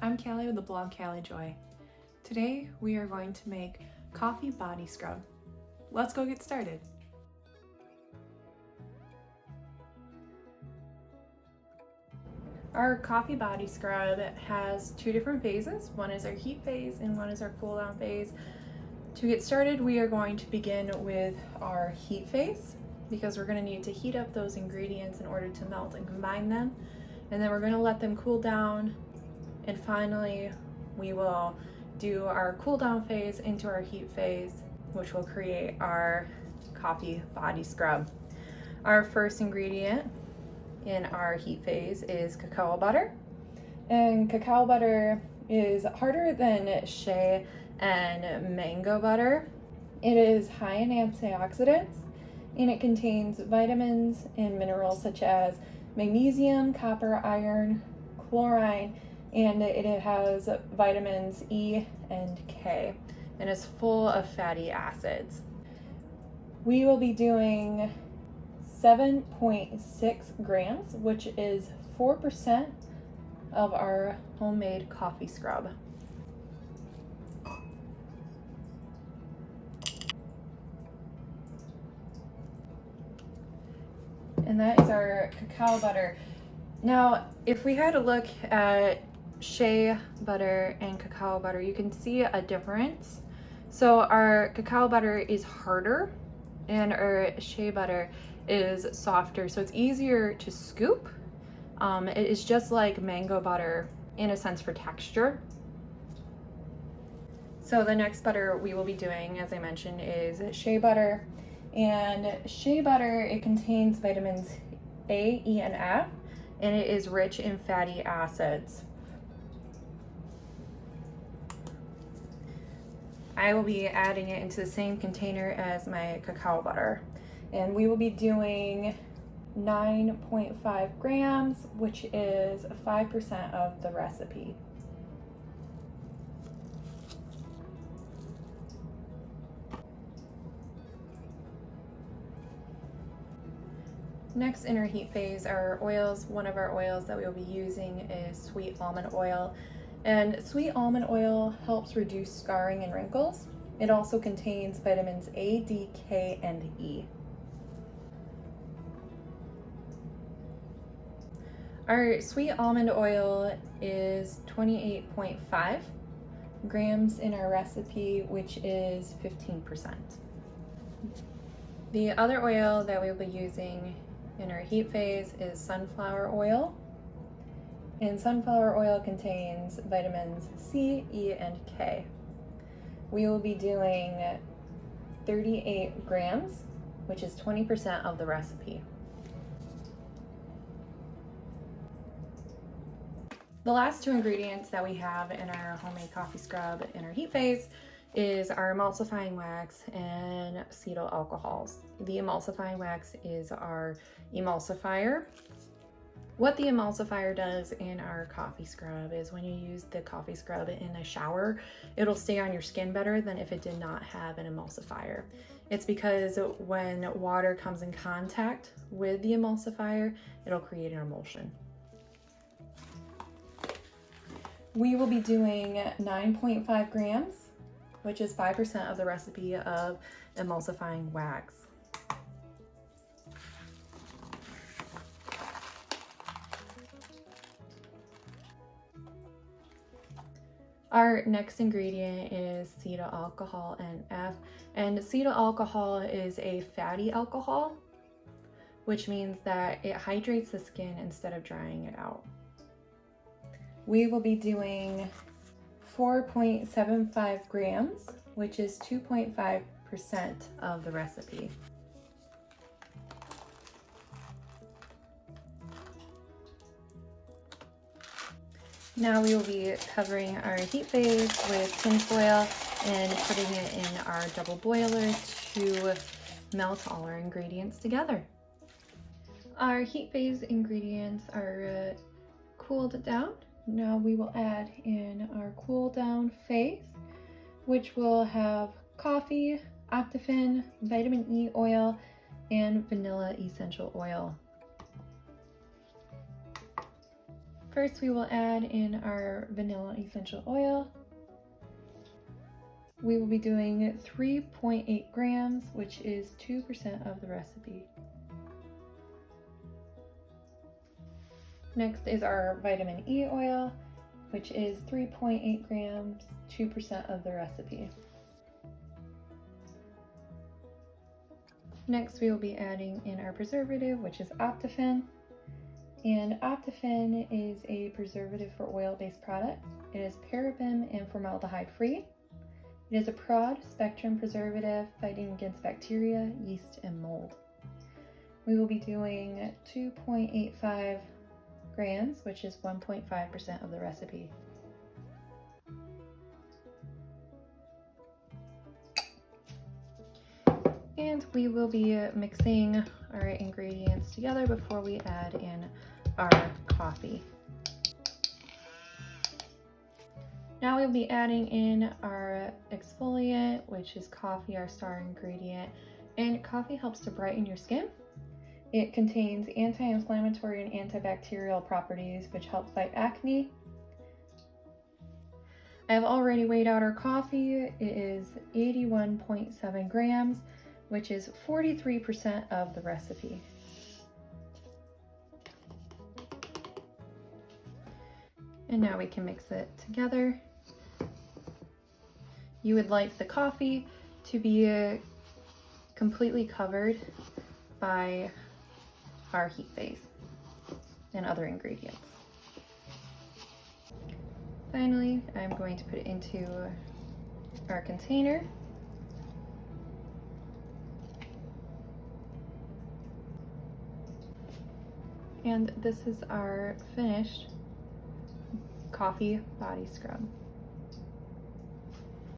I'm Callie with the blog Callie Joy. Today we are going to make coffee body scrub. Let's go get started. Our coffee body scrub has two different phases. One is our heat phase and one is our cool down phase. To get started, we are going to begin with our heat phase because we're going to need to heat up those ingredients in order to melt and combine them. And then we're going to let them cool down. And finally, we will do our cool down phase into our heat phase, which will create our coffee body scrub. Our first ingredient in our heat phase is cacao butter. And cacao butter is harder than shea and mango butter. It is high in antioxidants and it contains vitamins and minerals such as magnesium, copper, iron, chlorine, and it has vitamins E and K and is full of fatty acids. We will be doing 7.6 grams, which is 4% of our homemade coffee scrub. And that is our cacao butter. Now, if we had a look at shea butter and cacao butter, you can see a difference. So our cacao butter is harder and our shea butter is softer, so it's easier to scoop. It is just like mango butter in a sense for texture. So the next butter we will be doing, as I mentioned, is shea butter. And shea butter, it contains vitamins A, E, and F, and it is rich in fatty acids. I will be adding it into the same container as my cacao butter. And we will be doing 9.5 grams, which is 5% of the recipe. Next in our heat phase are oils. One of our oils that we will be using is Sweet Almond Oil. And Sweet Almond Oil helps reduce scarring and wrinkles. It also contains vitamins A, D, K, and E. Our Sweet Almond Oil is 28.5 grams in our recipe, which is 15%. The other oil that we will be using in our heat phase is sunflower oil. And sunflower oil contains vitamins C, E, and K. We will be doing 38 grams, which is 20% of the recipe. The last two ingredients that we have in our homemade coffee scrub in our heat phase is our emulsifying wax and cetyl alcohols. The emulsifying wax is our emulsifier. What the emulsifier does in our coffee scrub is when you use the coffee scrub in a shower, it'll stay on your skin better than if it did not have an emulsifier. It's because when water comes in contact with the emulsifier, it'll create an emulsion. We will be doing 9.5 grams, which is 5% of the recipe of emulsifying wax. Our next ingredient is Cetyl Alcohol NF, and Cetyl Alcohol is a fatty alcohol, which means that it hydrates the skin instead of drying it out. We will be doing 4.75 grams, which is 2.5% of the recipe. Now we will be covering our heat phase with tin foil and putting it in our double boiler to melt all our ingredients together. Our heat phase ingredients are cooled down. Now we will add in our cool down phase, which will have coffee, Optiphen, vitamin E oil, and vanilla essential oil. First, we will add in our vanilla essential oil. We will be doing 3.8 grams, which is 2% of the recipe. Next is our vitamin E oil, which is 3.8 grams, 2% of the recipe. Next, we will be adding in our preservative, which is Optiphen. And Optiphen is a preservative for oil-based products. It is paraben and formaldehyde free. It is a broad spectrum preservative fighting against bacteria, yeast, and mold. We will be doing 2.85 grams, which is 1.5% of the recipe. And we will be mixing our ingredients together before we add in our coffee. Now we'll be adding in our exfoliant, which is coffee, our star ingredient. And coffee helps to brighten your skin. It contains anti-inflammatory and antibacterial properties, which help fight acne. I have already weighed out our coffee. It is 81.7 grams, which is 43% of the recipe. And now we can mix it together. You would like the coffee to be completely covered by our heat phase and other ingredients. Finally, I'm going to put it into our container. And this is our finished coffee body scrub.